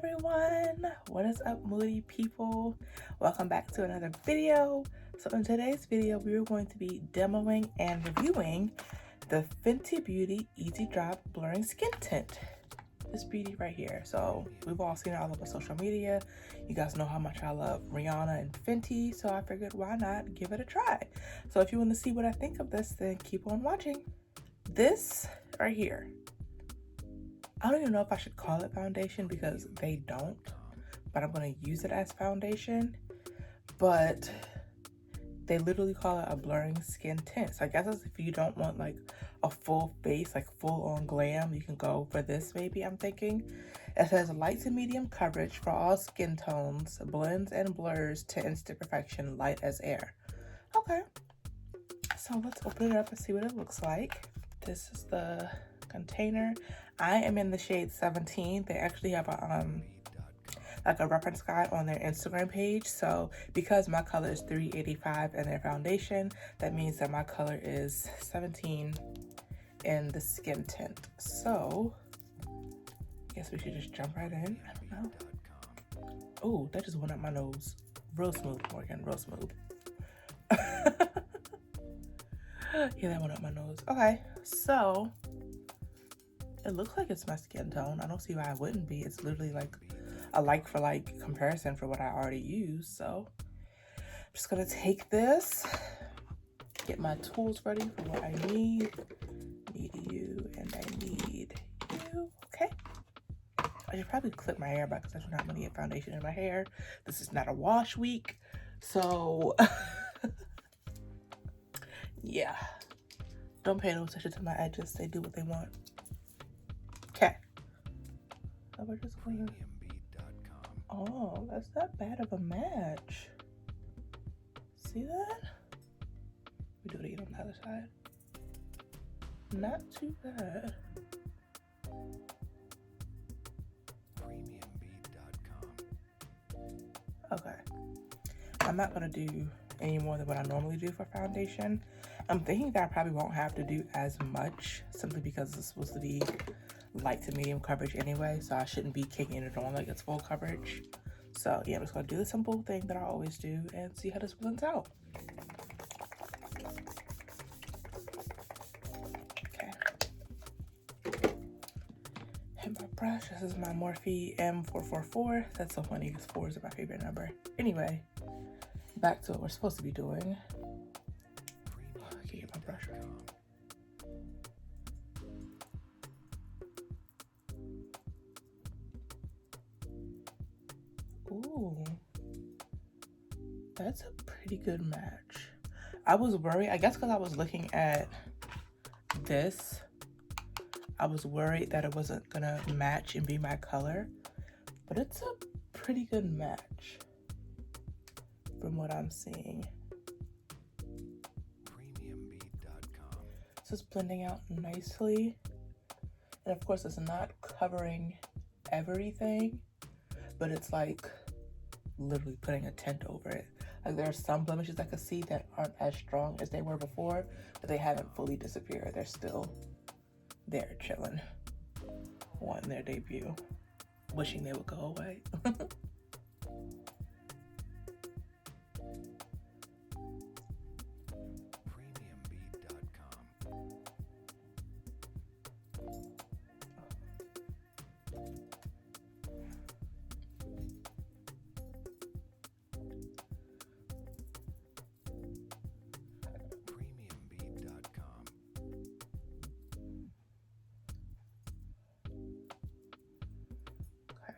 everyone, what is up Mewdii people? Welcome back to another video. So in today's video we are going to be demoing and reviewing the Fenty Beauty Easy Drop Blurring Skin Tint. This beauty right here. So we've all seen it all over social media. You guys know how much I love Rihanna and Fenty, so I figured why not give it a try. So if you want to see what I think of this, then keep on watching. This right here, I don't even know if I should call it foundation because they don't, but I'm going to use it as foundation. But they literally call it a blurring skin tint. So I guess if you don't want like a full face, like full on glam, you can go for this maybe, I'm thinking. It says light to medium coverage for all skin tones, blends and blurs to instant perfection, light as air. Okay, so let's open it up and see what it looks like. This is the container. I am in the shade 17. They actually have a like a reference guide on their Instagram page. So because my color is 385 in their foundation, that means that my color is 17 in the skin tint. So I guess we should just jump right in. I don't know. Oh, that just went up my nose. Real smooth, Morgan, real smooth. Yeah, that went up my nose. Okay, so it looks like it's my skin tone. I don't see why it wouldn't be. It's literally like a like for like comparison for what I already use. So I'm just gonna take this, get my tools ready for what I need. Need you and I need you. Okay. I should probably clip my hair back because I do not want to get foundation in my hair. This is not a wash week. So yeah. Don't pay no attention to my edges. They do what they want. Okay. So we're just going to... Oh, that's not bad of a match. See that? We do it again on the other side. Not too bad. Okay. I'm not going to do any more than what I normally do for foundation. I'm thinking that I probably won't have to do as much simply because it's supposed to be light to medium coverage anyway, so I shouldn't be kicking it on like it's full coverage. So yeah, I'm just gonna do the simple thing that I always do and see how this blends out. Okay. Hit my brush. This is my Morphe M444. That's so funny because 4 is my favorite number. Anyway, back to what we're supposed to be doing. I can't get my brush right. Ooh, that's a pretty good match. I was worried, I guess because I was looking at this, I was worried that it wasn't gonna match and be my color, but it's a pretty good match from what I'm seeing. So it's blending out nicely. And of course it's not covering everything, but it's like literally putting a tint over it. Like there are some blemishes I could see that aren't as strong as they were before, but they haven't fully disappeared. They're still there chilling, wanting their debut, wishing they would go away.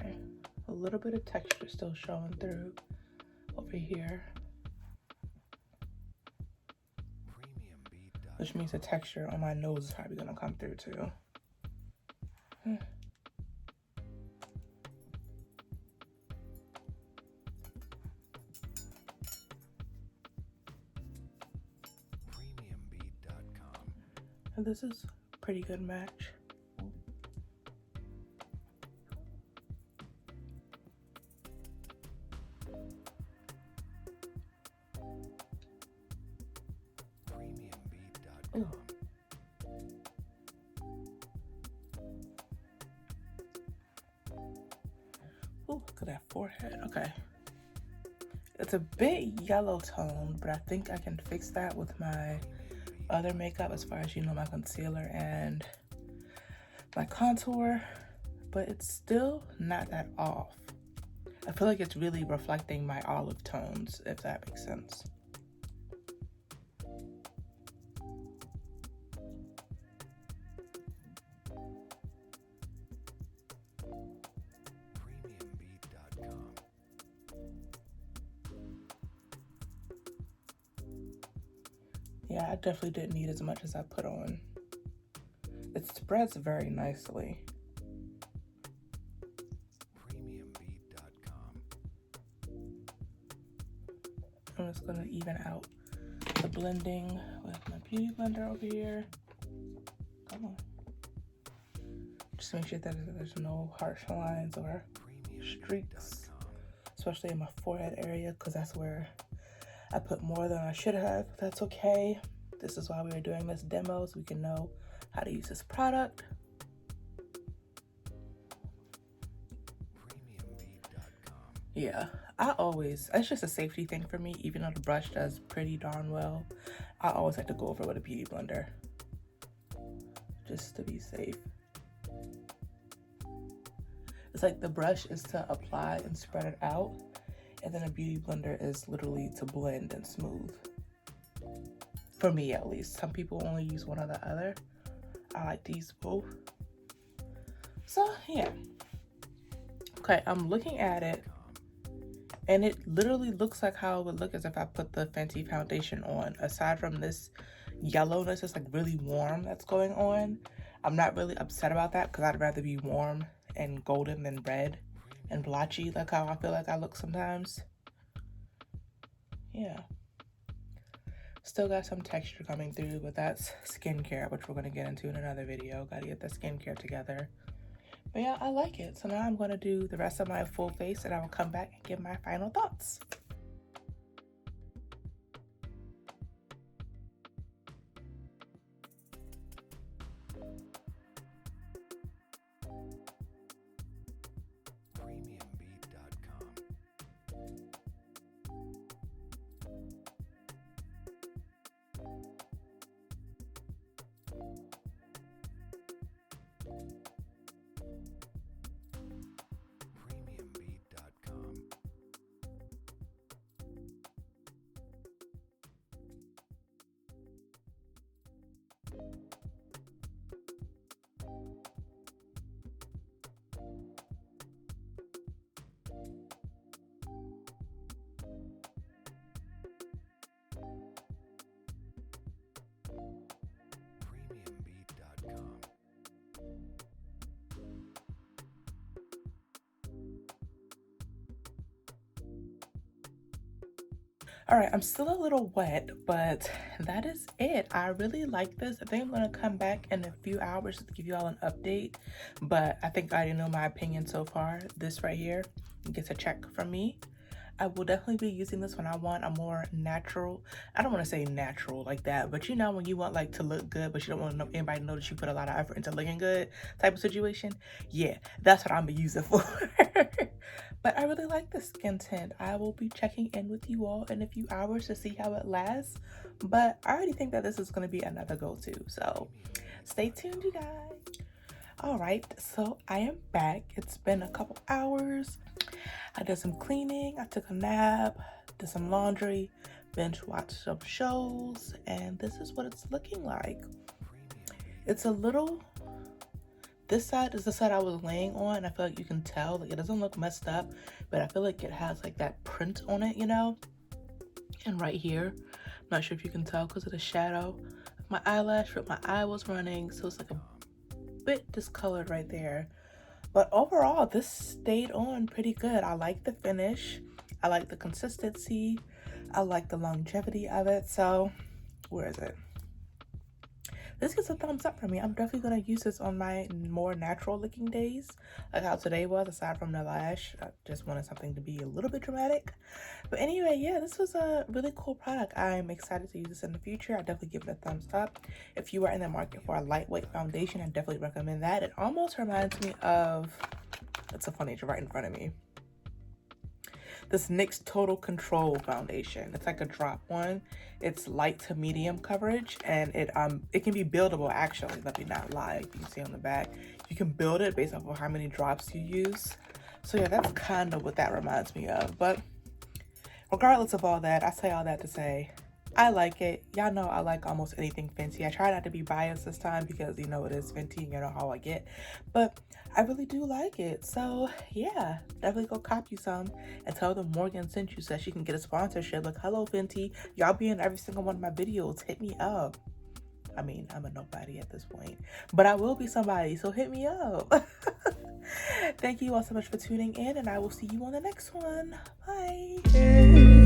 Okay, a little bit of texture still showing through over here, which means the texture on my nose is probably gonna come through too. And this is a pretty good match. Ooh. Ooh, look at that forehead. Okay. It's a bit yellow toned, but I think I can fix that with my other makeup as far as, you know, my concealer and my contour, but it's still not that off. I feel like it's really reflecting my olive tones, if that makes sense. Yeah, I definitely didn't need as much as I put on. It spreads very nicely. I'm just gonna even out the blending with my beauty blender over here. Come on. Just make sure that there's no harsh lines or streaks, especially in my forehead area, because that's where I put more than I should have. That's okay. This is why we are doing this demo, so we can know how to use this product. Yeah, it's just a safety thing for me, even though the brush does pretty darn well. I always like to go over with a beauty blender, just to be safe. It's like the brush is to apply and spread it out, and then a beauty blender is literally to blend and smooth. For me, at least. Some people only use one or the other. I like to use both. So, yeah. Okay, I'm looking at it, and it literally looks like how it would look as if I put the Fenty foundation on. Aside from this yellowness, it's like really warm that's going on. I'm not really upset about that because I'd rather be warm and golden than red and blotchy, like how I feel like I look sometimes. Yeah. Still got some texture coming through, but that's skincare, which we're going to get into in another video. Got to get the skincare together. But yeah, I like it. So now I'm going to do the rest of my full face, and I will come back and give my final thoughts. All right, I'm still a little wet, but that is it. I really like this. I think I'm gonna come back in a few hours to give you all an update, but I think I already know my opinion so far. This right here gets a check from me. I will definitely be using this when I want a more natural, I don't want to say natural like that, but you know when you want like to look good, but you don't want anybody to know that you put a lot of effort into looking good type of situation. Yeah, that's what I'm gonna use it for. But I really like the skin tint. I will be checking in with you all in a few hours to see how it lasts, but I already think that this is going to be another go-to, so stay tuned, you guys. All right, so I am back. It's been a couple hours. I did some cleaning, I took a nap, did some laundry, binge watched some shows, and this is what it's looking like. It's a little, this side is the side I was laying on. I feel like you can tell, like it doesn't look messed up, but I feel like it has like that print on it, you know? And right here, I'm not sure if you can tell because of the shadow of my eyelash, but my eye was running, so it's like a bit discolored right there. But overall, this stayed on pretty good. I like the finish. I like the consistency. I like the longevity of it. So, where is it? This gets a thumbs up for me. I'm definitely going to use this on my more natural looking days, like how today was, aside from the lash. I just wanted something to be a little bit dramatic. But anyway, yeah, this was a really cool product. I'm excited to use this in the future. I definitely give it a thumbs up. If you are in the market for a lightweight foundation, I definitely recommend that. It almost reminds me of, it's so funny, it's right in front of me. this NYX Total Control foundation. It's like a drop one. It's light to medium coverage, and it can be buildable actually. Let me not lie. You can see on the back, you can build it based off of how many drops you use. So yeah, that's kind of what that reminds me of. But regardless of all that, I say all that to say, I like it. Y'all know I like almost anything Fenty. I try not to be biased this time because, you know, it is Fenty and you know how I get. But I really do like it. So, yeah, definitely go cop you some and tell them Morgan sent you so she can get a sponsorship. Like, hello, Fenty. Y'all be in every single one of my videos. Hit me up. I mean, I'm a nobody at this point. But I will be somebody, so hit me up. Thank you all so much for tuning in, and I will see you on the next one. Bye.